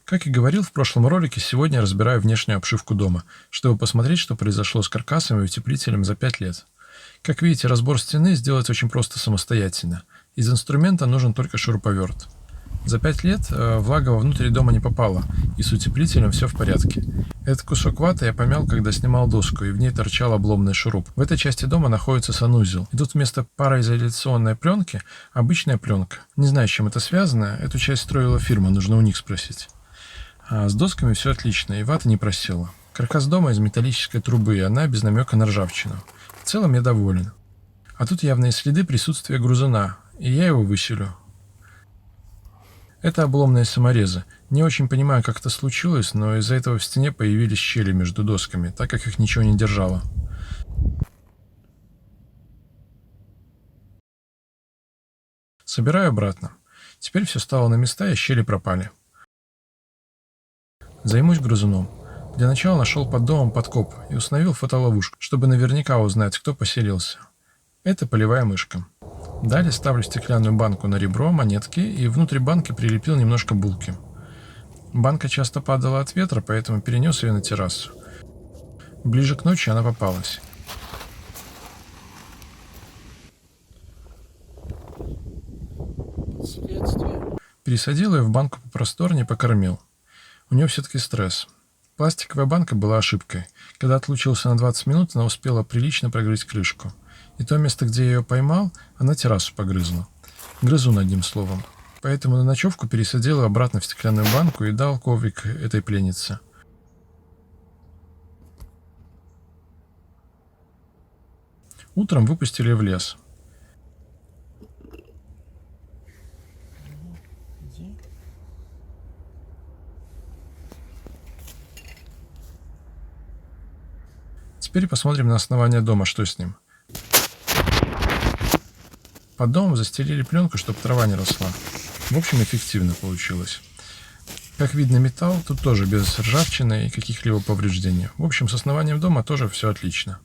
Как и говорил в прошлом ролике, сегодня разбираю внешнюю обшивку дома, чтобы посмотреть, что произошло с каркасом и утеплителем за 5 лет. Как видите, разбор стены сделать очень просто самостоятельно. Из инструмента нужен только шуруповерт. За 5 лет влага вовнутрь дома не попала, и с утеплителем все в порядке. Этот кусок ваты я помял, когда снимал доску, и в ней торчал обломный шуруп. В этой части дома находится санузел, и тут вместо пароизоляционной пленки обычная пленка. Не знаю, с чем это связано, эту часть строила фирма, нужно у них спросить. А с досками все отлично, и вата не просела. Каркас дома из металлической трубы, и она без намека на ржавчину. В целом я доволен. А тут явные следы присутствия грузуна, и я его выселю. Это обломные саморезы. Не очень понимаю, как это случилось, но из-за этого в стене появились щели между досками, так как их ничего не держало. Собираю обратно. Теперь все стало на места, и щели пропали. Займусь грызуном. Для начала нашел под домом подкоп и установил фотоловушку, чтобы наверняка узнать, кто поселился. Это полевая мышка. Далее ставлю стеклянную банку на ребро, монетки, и внутрь банки прилепил немножко булки. Банка часто падала от ветра, поэтому перенес ее на террасу. Ближе к ночи она попалась. Пересадил ее в банку попросторнее, покормил. У нее все-таки стресс. Пластиковая банка была ошибкой. Когда отлучился на 20 минут, она успела прилично прогрызть крышку. И то место, где я ее поймал, она террасу погрызла. Грызун, одним словом. Поэтому на ночевку пересадил ее обратно в стеклянную банку и дал коврик этой пленнице. Утром выпустили в лес. Теперь посмотрим на основание дома, что с ним. Под домом застелили пленку, чтобы трава не росла. В общем, эффективно получилось. Как видно, металл тут тоже без ржавчины и каких-либо повреждений. В общем, с основанием дома тоже все отлично.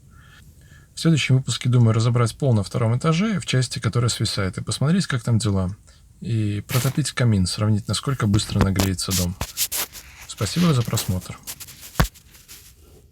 В следующем выпуске думаю разобрать пол на втором этаже в части, которая свисает, и посмотреть, как там дела. И протопить камин, сравнить, насколько быстро нагреется дом. Спасибо за просмотр.